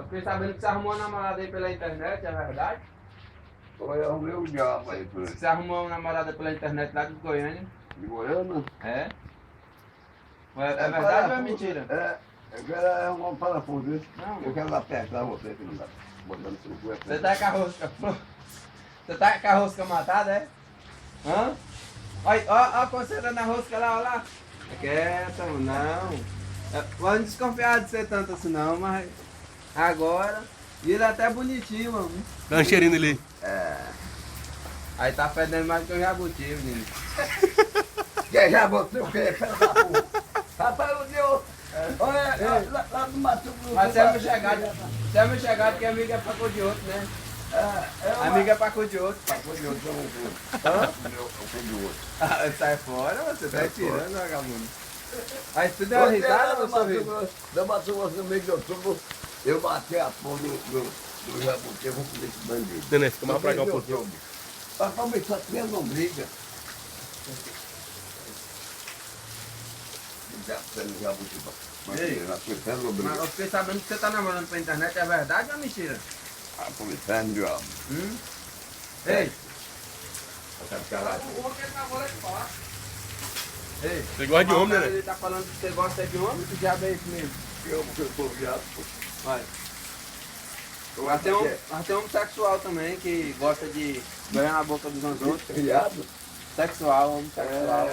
Eu fiquei sabendo que você arrumou uma namorada aí pela internet, é verdade? Foi, eu arrumei um diabo aí por aí. Você arrumou uma namorada pela internet lá de Goiânia? De Goiânia? É? É verdade ou é mentira? Eu quero arrumar um parafuso, viu? Não. Eu quero apertar você aqui no lado. Botando seu cu. Você tá com a rosca. Você tá com a rosca matada, é? Hã? Olha, ó, consertando a rosca lá, olha lá. É quieta, não. Pode desconfiar de ser tanto assim não, mas agora. E ele é até bonitinho, mano. Dá um cheirinho ali. Aí tá fedendo mais que o jabuti, menino. Que já você o quê? Filho da puta. Rapaz, o Deus. Olha, lá no Mato Grosso. Mas você é meu chegado que amiga é pra cor de outro, né? Amiga é pra cor de outro. Pra cor de outro, eu não vou. Hã? Eu cor de outro. Sai fora, você tá Sai tirando, vagabundo. Aí você deu uma risada, meu sorriso? No Mato Grosso, no mês de outubro, eu bati a porra do jabuti, eu vou comer esse bandido. Nenê, fica mais pra cá um pouquinho. Pra começar a ter não briga. Jabuti, mas Ei. na polícia não Mas briga. eu fiquei sabendo que você tá namorando pela internet, é verdade ou é mentira? A polícia não diabo. Ei, Sabe que ela... ei. Você gosta de homem, né? Ele tá falando que você gosta de homem, que diabo é esse mesmo? Eu sou viado, pô. Vai. Mas tem um homossexual também que gosta de ganhar na boca dos outros. Viado? Sexual, homossexual.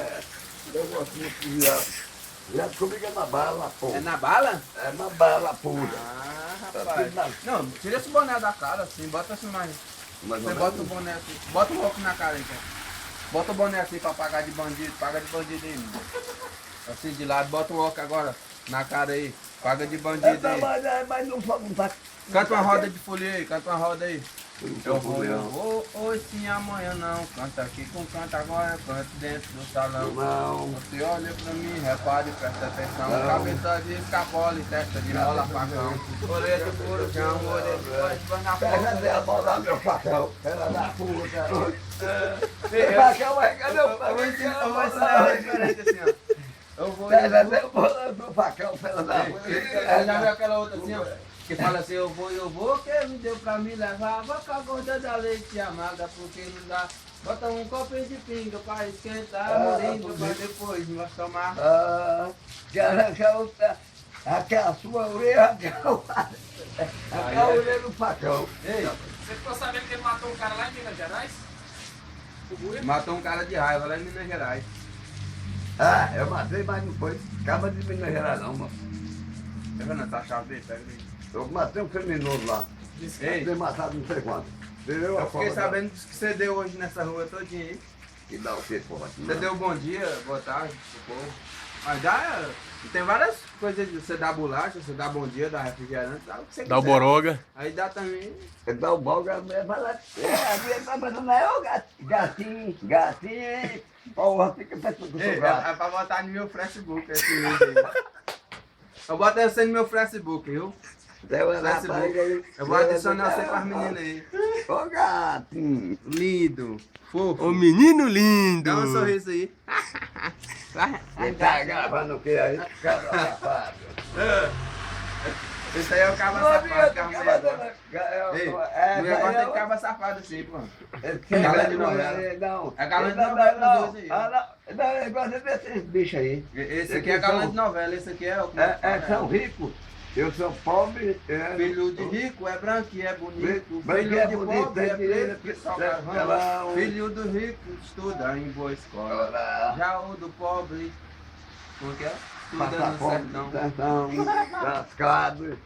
Eu gosto muito de viado. Viado comigo é na bala, pô. É na bala? É na bala pura. Ah, Tá rapaz. tudo na- Não, tira esse boné da cara assim, bota assim mais. Mas Você bota o boné assim. Bota o óculos na cara então. Bota o boné assim pra pagar de bandido. Paga de bandido aí, mano. Assim de lado, bota o óculos agora na cara aí. Paga de bandido aí. Mas não tá... Canta uma roda de folia aí, canta uma roda aí. Eu Eu vou, hoje sim, amanhã não. Canta aqui com canta agora, canta dentro do salão. Não. Você olha pra mim, repare, presta atenção. Não. Cabeça de escapola e testa de mola facão. Orelha de corujão, orelha de pode na Pega a bola lá, meu facão. Pega da puta. Facão, cadê o facão? Eu vou ensinar a diferente assim, ó. Eu vou. Pega a bola do facão, pega da puta. Já viu aquela outra assim, ó? Que fala assim, eu vou, que me deu pra me levar. Vou com a gorda da leite amada, porque não dá. Bota um copinho de pinga pra esquentar, moringa pra depois nós tomar. Que arranca aquela sua orelha, aquela orelha do facão. Ei, Você ficou sabendo que ele matou um cara lá em Minas Gerais? O Buia? matou um cara de raiva lá em Minas Gerais. Eu matei, mas não foi. Acaba de Minas Gerais, não, mano. Tá vendo essa chave aí? Pega aí. Eu matei um criminoso lá. Ei. Tem matado não sei quanto. Deu a Eu fiquei forma sabendo que você deu hoje nessa rua todinha aí. que dá o quê, porra? Você deu bom dia, boa tarde pro povo. Mas dá. Tem várias coisas de você dá bolacha, você dá bom dia, dá refrigerante, dá o que você Dá o quiser. boroga. Aí dá também. Ele dá o balga, a mulher vai lá. A mulher tá falando, é o gatinho, gatinho. Porra, fica pensando que eu Ei, sou gato. é pra botar no meu Facebook esse vídeo aí. Eu boto você no meu Facebook, viu? Eu vou adicionar você pras meninas aí. Ô gatinho. Lindo, fofo. Ô menino lindo. Dá um sorriso aí. Ele tá gravando o que aí? Cara, safado. Esse aí é o cabo safado que a mulher gosta. Ei, mulher gosta de cabo safado assim, pô. Galã de novela. Não. É galã de novela dos dois aí. Não, ele gosta desses bichos aí. Esse aqui é galã de novela, esse aqui é o... São ricos. Eu sou pobre. Filho de rico é branco e é bonito. Branco Filho é de bonito, pobre é é dinheiro, preto que só é carvão. galão. Filho do rico estuda em boa escola. Já o do pobre, como que é? Estuda Passar no fome, sertão. lascado.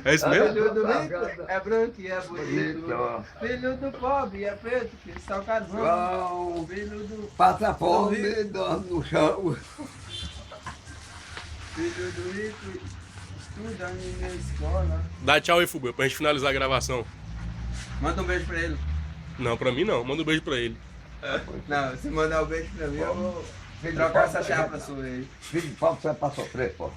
É isso mesmo? Filho do rico é branco e é bonito. Bonito. Filho do pobre é preto que só carvão. João, Filho do... passa fome, dorme no chão. Filho do rico estuda em minha escola. Dá tchau aí, Fubu, pra gente finalizar a gravação. Manda um beijo pra ele. Não, pra mim não. Manda um beijo pra ele. Não, se mandar um beijo pra mim, eu vou trocar essa chapa sua aí. Filho de pobre, você é pra sofrer, pô.